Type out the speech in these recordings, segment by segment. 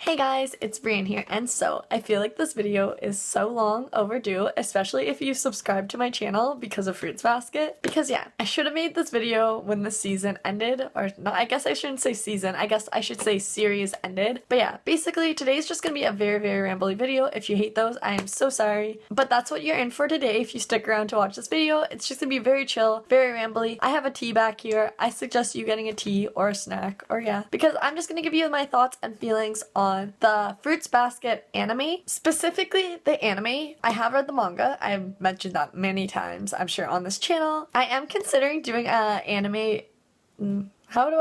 Hey guys, it's Brian here, and so I feel like this video is so long overdue, especially if you subscribe to my channel because of Fruits Basket. Because yeah, I should have made this video when the season ended, or no, I guess I shouldn't say season, I guess I should say series ended. But yeah, basically today's just gonna be a very rambly video. If you hate those, I am so sorry. But that's what you're in for today if you stick around to watch this video. It's just gonna be very chill, very rambly. I have a tea back here. I suggest you getting a tea or a snack, or yeah, because I'm just gonna give you my thoughts and feelings on the Fruits Basket anime. Specifically the anime. I have read the manga. I've mentioned that many times, I'm sure, on this channel. I am considering doing a anime how do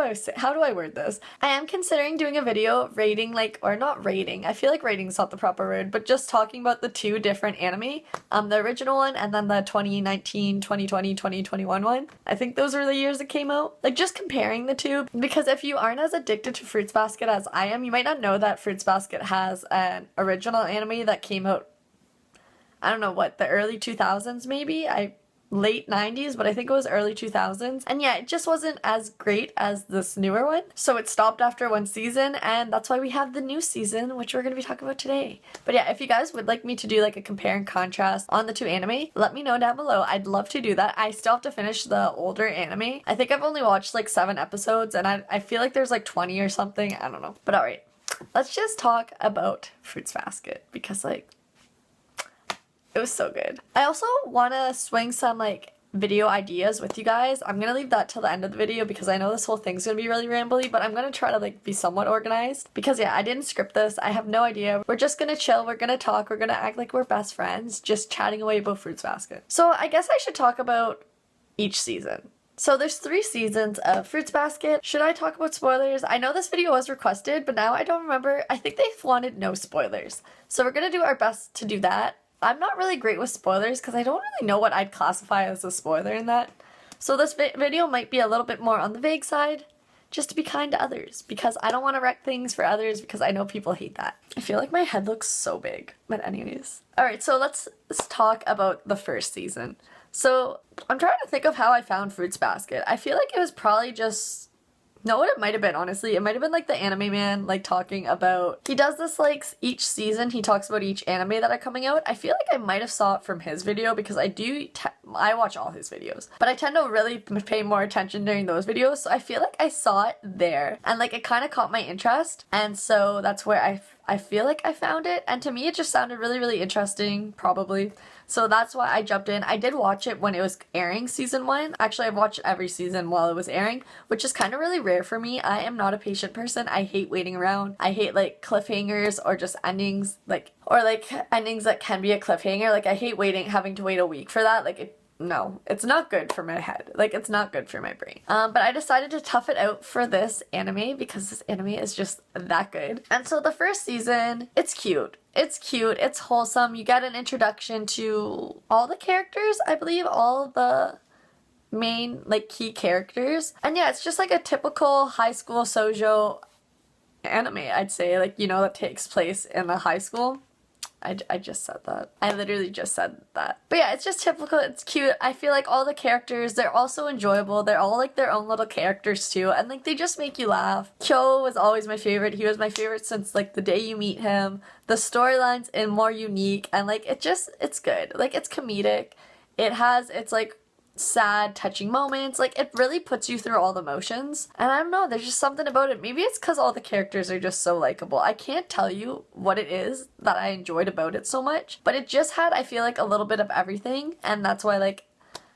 I word this? I am considering doing a video rating, or not rating, I feel like rating is not the proper word, but just talking about the two different anime. The original one and then the 2019, 2020, 2021 one. I think those were the years it came out. Like, just comparing the two, because if you aren't as addicted to Fruits Basket as I am, you might not know that Fruits Basket has an original anime that came out, I don't know what, the early 2000s maybe? Late 90s, but I think it was early 2000s. And yeah, it just wasn't as great as this newer one. So it stopped after one season, and that's why we have the new season, which we're going to be talking about today. But yeah, if you guys would like me to do like a compare and contrast on the two anime, let me know down below. I'd love to do that. I still have to finish the older anime. I think I've only watched like 7 episodes, and I feel like there's like 20 or something. I don't know. But alright, let's just talk about Fruits Basket, because like, it was so good. I also want to swing some video ideas with you guys. I'm gonna leave that till the end of the video because I know this whole thing's gonna be really rambly, but I'm gonna try to be somewhat organized because yeah, I didn't script this. I have no idea. We're just gonna chill, we're gonna talk, we're gonna act like we're best friends, just chatting away about Fruits Basket. So I guess I should talk about each season. So there's 3 seasons of Fruits Basket. Should I talk about spoilers? I know this video was requested, but now I don't remember. I think they wanted no spoilers. So we're gonna do our best to do that. I'm not really great with spoilers because I don't really know what I'd classify as a spoiler in that. So this video might be a little bit more on the vague side, just to be kind to others, because I don't want to wreck things for others because I know people hate that. I feel like my head looks so big, but anyways. Alright, so let's talk about the first season. So I'm trying to think of how I found Fruits Basket. I feel like it was probably just... know what it might have been, honestly. It might have been the anime man talking about, he does this each season he talks about each anime that are coming out. I feel like I might have saw it from his video because I watch all his videos, but I tend to really pay more attention during those videos, so I feel like I saw it there and it kind of caught my interest, and so that's where I feel like I found it, and to me it just sounded really interesting, probably. So that's why I jumped in. I did watch it when it was airing, season 1. Actually, I've watched every season while it was airing, which is kind of really rare for me. I am not a patient person. I hate waiting around. I hate cliffhangers or just endings, or endings that can be a cliffhanger. I hate having to wait a week for that. No, it's not good for my head. It's not good for my brain. But I decided to tough it out for this anime because this anime is just that good. And so the first season, it's cute. It's cute, it's wholesome. You get an introduction to all the characters, I believe, all the main key characters. And yeah, it's just a typical high school shoujo anime, I'd say, that takes place in a high school. I just said that. I literally just said that. But yeah, it's just typical, it's cute. I feel like all the characters, they're also enjoyable. They're all their own little characters too, and they just make you laugh. Kyo was always my favorite. He was my favorite since the day you meet him. The storyline's more unique, and it's good. It's comedic. It has its sad, touching moments. It really puts you through all the emotions. And I don't know, there's just something about it. Maybe it's because all the characters are just so likable. I can't tell you what it is that I enjoyed about it so much, but it just had, I feel a little bit of everything, and that's why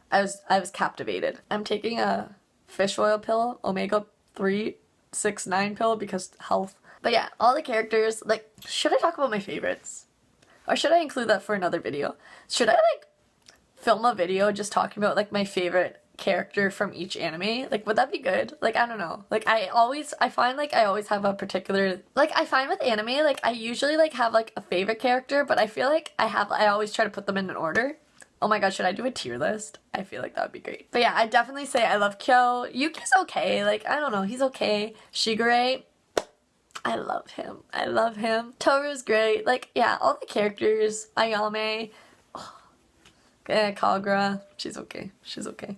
I was captivated. I'm taking a fish oil pill, omega 369 pill, because health. But yeah, all the characters, should I talk about my favorites? Or should I include that for another video? Should I film a video just talking about my favorite character from each anime? Would that be good? I don't know. I find I always have a particular, I find with anime, I usually have a favorite character, but I feel I always try to put them in an order. Oh my god, should I do a tier list? I feel that would be great. But yeah, I definitely say I love Kyo. Yuki's okay. I don't know, he's okay. Shigure, I love him. I love him. Toru's great. Yeah, all the characters. Ayame. Kagura, she's okay. She's okay.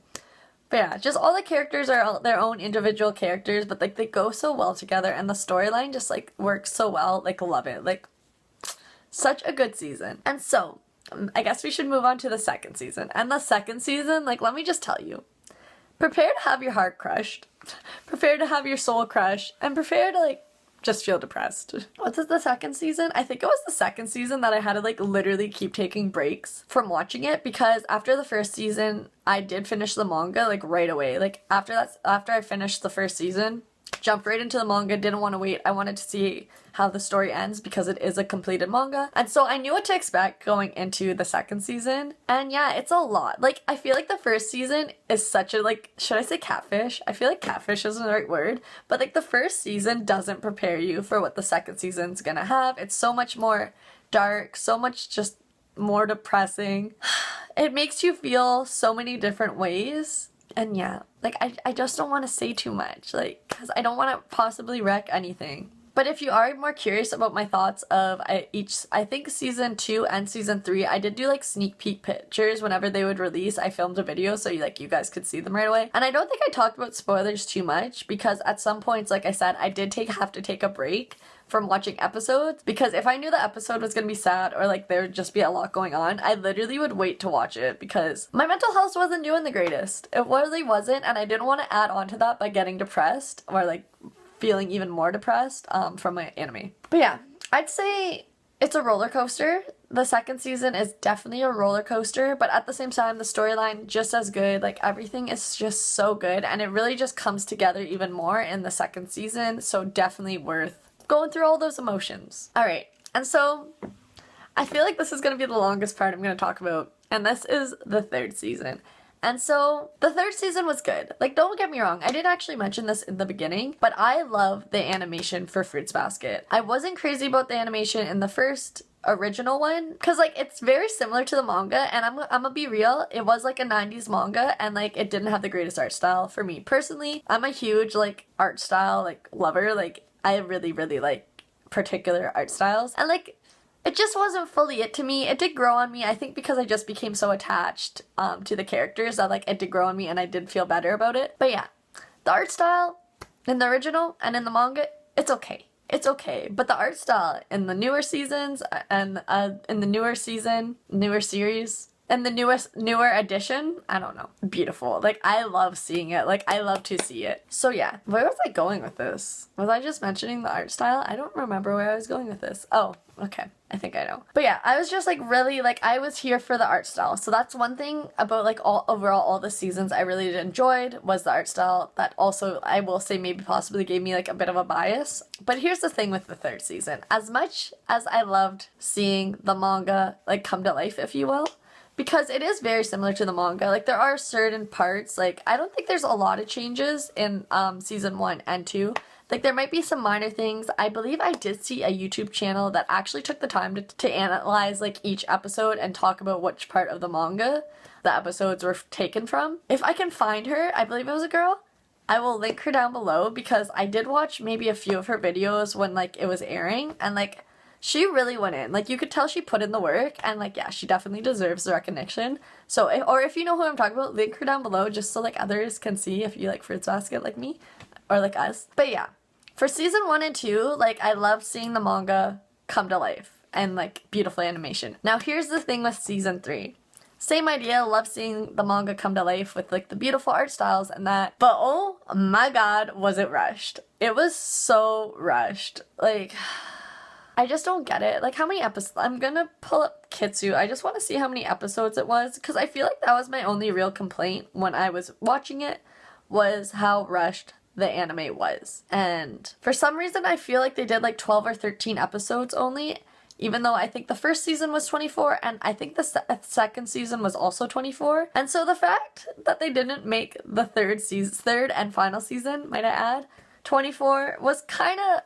But yeah, just all the characters are their own individual characters, but like they go so well together and the storyline just like works so well. Like, love it. Like, such a good season. And so, I guess we should move on to the second season. And the second season, like, let me just tell you, prepare to have your heart crushed, prepare to have your soul crushed, and prepare to like just feel depressed. What is the second season? I think it was the second season that I had to like literally keep taking breaks from watching it, because after the first season I did finish the manga like right away. Like after I finished the first season, jumped right into the manga, didn't want to wait. I wanted to see how the story ends because it is a completed manga. And so I knew what to expect going into the second season. And yeah, it's a lot. Like, I feel like the first season is such a, like, should I say catfish? I feel like catfish isn't the right word. But like the first season doesn't prepare you for what the second season's gonna have. It's so much more dark, so much just more depressing. It makes you feel so many different ways. And yeah, like I just don't want to say too much, like, because I don't want to possibly wreck anything. But if you are more curious about my thoughts of I think season 2 and season 3, I did do like sneak peek pictures whenever they would release. I filmed a video so you guys could see them right away. And I don't think I talked about spoilers too much because at some points, like I said, I did have to take a break from watching episodes, because if I knew the episode was gonna be sad or like there would just be a lot going on, I literally would wait to watch it because my mental health wasn't doing the greatest. It really wasn't, and I didn't want to add on to that by getting depressed or like feeling even more depressed from my anime. But yeah, I'd say it's a roller coaster. The second season is definitely a roller coaster, but at the same time, the storyline just as good. Like, everything is just so good, and it really just comes together even more in the second season, so definitely worth going through all those emotions. Alright, and so I feel like this is going to be the longest part I'm going to talk about, and this is the third season. And so the third season was good. Like, don't get me wrong, I did actually mention this in the beginning, but I love the animation for Fruits Basket. I wasn't crazy about the animation in the first original one because like it's very similar to the manga, and I'm gonna be real, it was like a 90s manga and like it didn't have the greatest art style for me personally. I'm a huge like art style like lover. Like, I really like particular art styles, and like it just wasn't fully it to me. It did grow on me, I think, because I just became so attached to the characters that like it did grow on me and I did feel better about it. But yeah, the art style in the original and in the manga, it's okay. It's okay, but the art style in the newer seasons and in the newer series, and the newer edition, I don't know, beautiful. Like, I love seeing it. Like, I love to see it. So yeah, where was I going with this? Was I just mentioning the art style? I don't remember where I was going with this. Oh, okay. I think I know. But yeah, I was just like really like I was here for the art style. So that's one thing about like all the seasons I really enjoyed was the art style. That also, I will say, maybe possibly gave me like a bit of a bias. But here's the thing with the third season. As much as I loved seeing the manga like come to life, if you will, because it is very similar to the manga. Like, there are certain parts, like, I don't think there's a lot of changes in season 1 and 2. Like, there might be some minor things. I believe I did see a YouTube channel that actually took the time to analyze, like, each episode and talk about which part of the manga the episodes were taken from. If I can find her, I believe it was a girl, I will link her down below, because I did watch maybe a few of her videos when, like, it was airing, and, like, she really went in. Like, you could tell she put in the work, and like, yeah, she definitely deserves the recognition. So, if you know who I'm talking about, link her down below just so like others can see if you like Fruits Basket like me, or like us. But yeah, for season 1 and 2, like, I love seeing the manga come to life and like beautiful animation. Now here's the thing with season 3. Same idea, love seeing the manga come to life with like the beautiful art styles and that, but oh my god, was it rushed. It was so rushed. Like, I just don't get it. Like, how many episodes? I'm gonna pull up Kitsu. I just want to see how many episodes it was, because I feel like that was my only real complaint when I was watching it, was how rushed the anime was. And for some reason, I feel like they did like 12 or 13 episodes only, even though I think the first season was 24, and I think the second season was also 24. And so the fact that they didn't make the third and final season, might I add, 24, was kind of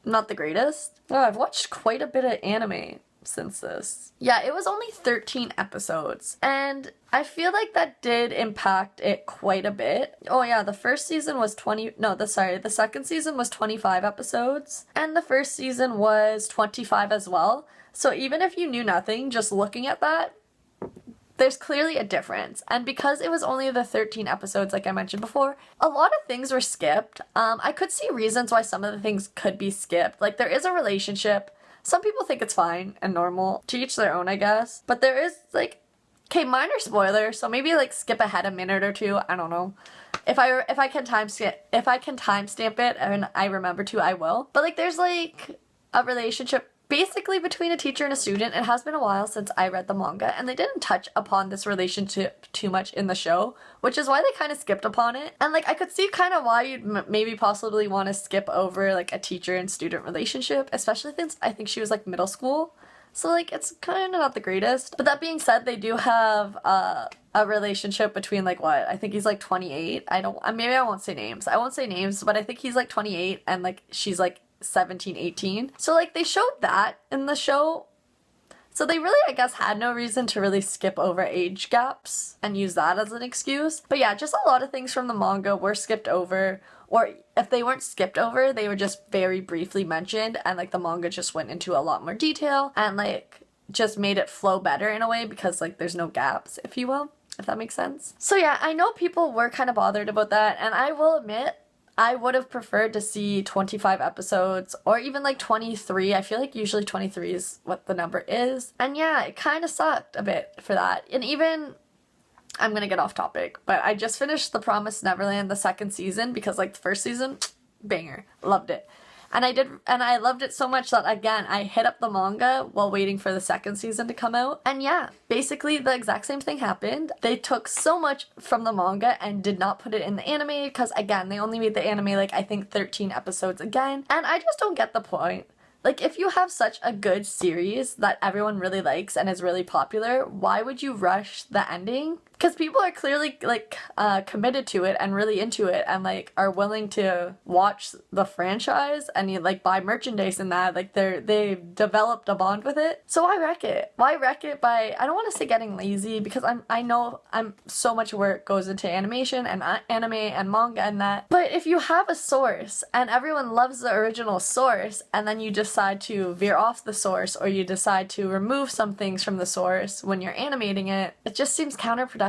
not the greatest. Oh, I've watched quite a bit of anime since this. Yeah, it was only 13 episodes, and I feel like that did impact it quite a bit. Oh yeah, the first season was the second season was 25 episodes, and the first season was 25 as well. So even if you knew nothing, just looking at that, there's clearly a difference. And because it was only the 13 episodes, like I mentioned before, a lot of things were skipped. I could see reasons why some of the things could be skipped. Like, there is a relationship. Some people think it's fine and normal. To each their own, I guess. But there is, like, okay, minor spoiler, so maybe, like, skip ahead a minute or two. I don't know. If I can timestamp it and I remember to, I will. But, like, there's, like, a relationship basically between a teacher and a student. It has been a while since I read the manga, and they didn't touch upon this relationship too much in the show, which is why they kind of skipped upon it. And, like, I could see kind of why you'd maybe possibly want to skip over, like, a teacher and student relationship, especially since I think she was, like, middle school. So, like, it's kind of not the greatest. But that being said, they do have a relationship between, like, what? I think he's, like, 28. Maybe I won't say names. I won't say names, but I think he's, like, 28 and, like, she's, like, 17, 18. So, like, they showed that in the show. So they really, I guess, had no reason to really skip over age gaps and use that as an excuse. But yeah, just a lot of things from the manga were skipped over. Or if they weren't skipped over, they were just very briefly mentioned, and, like, the manga just went into a lot more detail and, like, just made it flow better in a way because, like, there's no gaps, if you will, if that makes sense. So yeah, I know people were kind of bothered about that, and I will admit, I would have preferred to see 25 episodes or even, like, 23. I feel like usually 23 is what the number is. And yeah, it kind of sucked a bit for that. And even, I'm gonna get off topic, but I just finished The Promised Neverland, the second season, because, like, the first season, banger. Loved it. And I loved it so much that, again, I hit up the manga while waiting for the second season to come out. And yeah, basically the exact same thing happened. They took so much from the manga and did not put it in the anime because, again, they only made the anime, like, I think 13 episodes again. And I just don't get the point. Like, if you have such a good series that everyone really likes and is really popular, why would you rush the ending? Because people are clearly, like, committed to it and really into it and, like, are willing to watch the franchise and, like, buy merchandise and that. Like, they've developed a bond with it. So why wreck it? Why wreck it by, I don't want to say getting lazy, because I know so much work goes into animation and anime and manga and that. But if you have a source and everyone loves the original source and then you decide to veer off the source or you decide to remove some things from the source when you're animating it, it just seems counterproductive.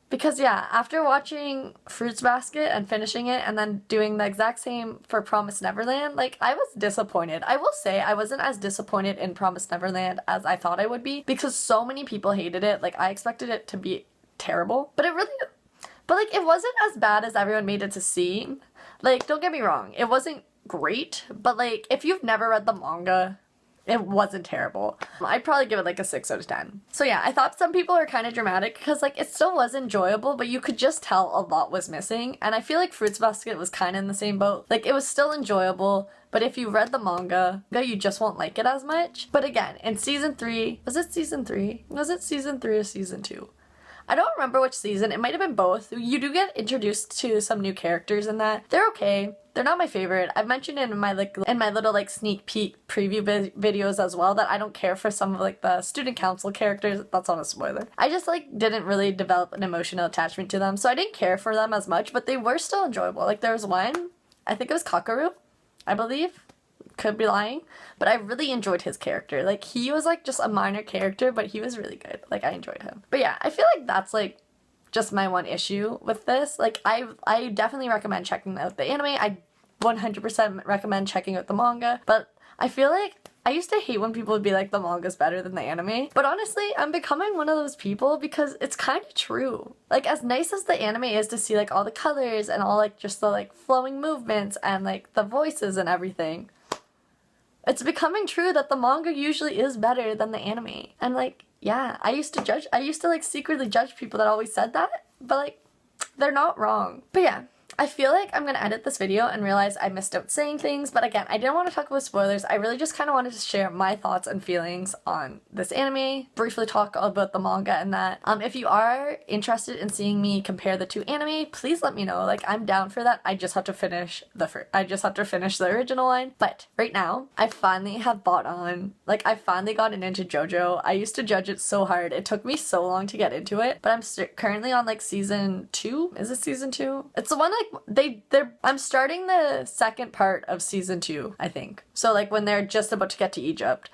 Because yeah, after watching Fruits Basket and finishing it and then doing the exact same for Promised Neverland, like, I was disappointed. I will say I wasn't as disappointed in Promised Neverland as I thought I would be because so many people hated it. Like, I expected it to be terrible, but it wasn't as bad as everyone made it to seem. Like, don't get me wrong, it wasn't great, but, like, if you've never read the manga, it wasn't terrible. I'd probably give it, like, a 6 out of 10. So yeah, I thought some people are kind of dramatic because, like, it still was enjoyable, but you could just tell a lot was missing. And I feel like Fruits Basket was kind of in the same boat. Like, it was still enjoyable, but if you read the manga, you just won't like it as much. But again, in season 3, was it season 3? Was it season 3 or season 2? I don't remember which season. It might have been both. You do get introduced to some new characters in that. They're okay. They're not my favorite. I've mentioned it in my little, like, sneak peek preview videos as well that I don't care for some of, like, the student council characters. That's not a spoiler. I just, like, didn't really develop an emotional attachment to them, so I didn't care for them as much, but they were still enjoyable. Like, there was one, I think it was Kakaru, I believe. Could be lying, but I really enjoyed his character. Like, he was, like, just a minor character, but he was really good. Like, I enjoyed him. But yeah, I feel like that's, like, just my one issue with this. Like, I definitely recommend checking out the anime. I 100% recommend checking out the manga, but I feel like I used to hate when people would be like, the manga's better than the anime, but honestly, I'm becoming one of those people because it's kind of true. Like, as nice as the anime is to see, like, all the colors and all, like, just the, like, flowing movements and, like, the voices and everything, it's becoming true that the manga usually is better than the anime. And, like, yeah, I used to, like, secretly judge people that always said that, but, like, they're not wrong. But yeah, I feel like I'm gonna edit this video and realize I missed out saying things, but again, I didn't want to talk about spoilers. I really just kind of wanted to share my thoughts and feelings on this anime, briefly talk about the manga and that. If you are interested in seeing me compare the two anime, please let me know. Like, I'm down for that. I just have to finish the original one. But right now, I finally have bought on, like, I finally gotten into JoJo. I used to judge it so hard. It took me so long to get into it, but I'm currently on, like, season 2. Is it season 2? It's the one, like, I'm starting the second part of season 2, I think. So, like, when they're just about to get to Egypt.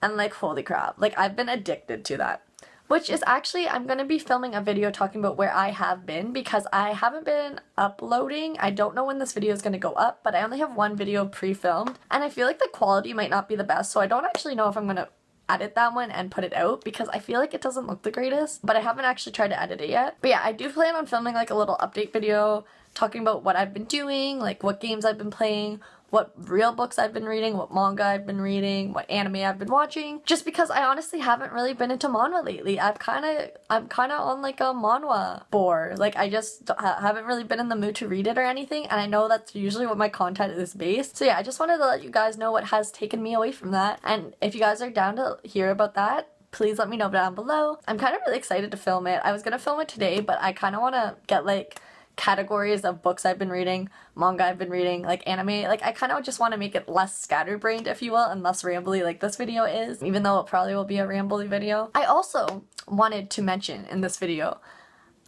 And, like, holy crap. Like, I've been addicted to that. which is actually, I'm going to be filming a video talking about where I have been because I haven't been uploading. I don't know when this video is going to go up, but I only have one video pre-filmed, and I feel like the quality might not be the best, so I don't actually know if I'm going to edit that one and put it out because I feel like it doesn't look the greatest, but I haven't actually tried to edit it yet. But yeah, I do plan on filming like a little update video talking about what I've been doing, like what games I've been playing, what real books I've been reading, what manga I've been reading, what anime I've been watching, just because I honestly haven't really been into manhwa lately. I'm kind of on like a manhwa bore. Like I just haven't really been in the mood to read it or anything, and I know that's usually what my content is based. So yeah, I just wanted to let you guys know what has taken me away from that, and if you guys are down to hear about that, please let me know down below. I'm kind of really excited to film it. I was gonna film it today, but I kind of want to get like categories of books I've been reading, manga I've been reading, like anime. Like I kind of just want to make it less scatterbrained, if you will, and less rambly like this video is, even though it probably will be a rambly video. I also wanted to mention in this video,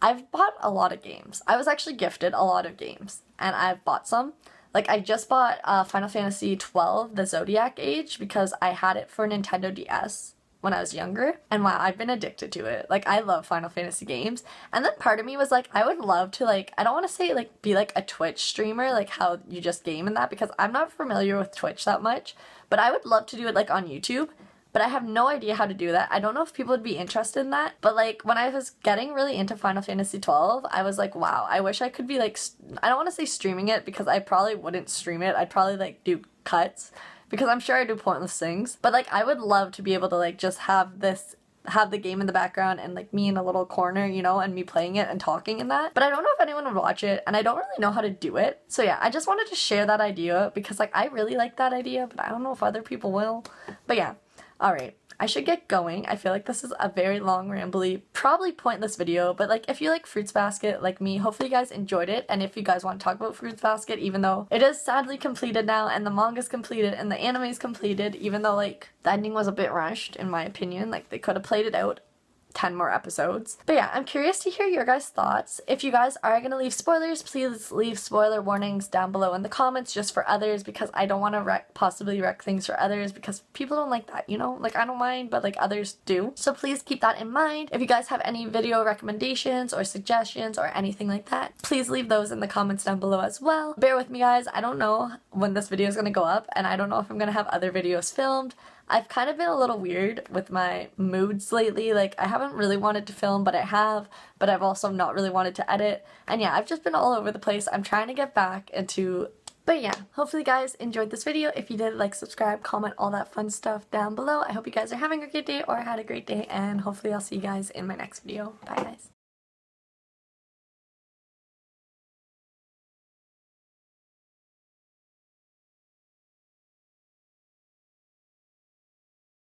I've bought a lot of games. I was actually gifted a lot of games, and I've bought some. Like I just bought Final Fantasy XII, the Zodiac Age, because I had it for Nintendo DS when I was younger, and wow, I've been addicted to it. Like I love Final Fantasy games, and then part of me was like, I would love to like, I don't want to say like be like a Twitch streamer, like how you just game in that, because I'm not familiar with Twitch that much, but I would love to do it like on YouTube, but I have no idea how to do that. I don't know if people would be interested in that, but like when I was getting really into Final Fantasy XII, I was like, wow, I wish I could be like, I don't want to say streaming it because I probably wouldn't stream it. I'd probably like do cuts, because I'm sure I do pointless things, but like I would love to be able to like just have the game in the background and like me in a little corner, you know, and me playing it and talking in that. But I don't know if anyone would watch it, and I don't really know how to do it. So yeah, I just wanted to share that idea because like I really like that idea, but I don't know if other people will. But yeah, alright. I should get going. I feel like this is a very long, rambly, probably pointless video, but like if you like Fruits Basket like me, hopefully you guys enjoyed it, and if you guys want to talk about Fruits Basket, even though it is sadly completed now, and the manga's completed, and the anime's completed, even though like the ending was a bit rushed in my opinion, like they could have played it out 10 more episodes. But yeah, I'm curious to hear your guys' thoughts. If you guys are gonna leave spoilers, please leave spoiler warnings down below in the comments just for others, because I don't want to possibly wreck things for others, because people don't like that, you know? Like I don't mind, but like others do. So please keep that in mind. If you guys have any video recommendations or suggestions or anything like that, please leave those in the comments down below as well. Bear with me guys, I don't know when this video is gonna go up, and I don't know if I'm gonna have other videos filmed. I've kind of been a little weird with my moods lately. Like I haven't really wanted to film, but I have, but I've also not really wanted to edit. And yeah, I've just been all over the place. I'm trying to get back into, but yeah, hopefully you guys enjoyed this video. If you did, like, subscribe, comment, all that fun stuff down below. I hope you guys are having a good day or had a great day, and hopefully I'll see you guys in my next video. Bye guys.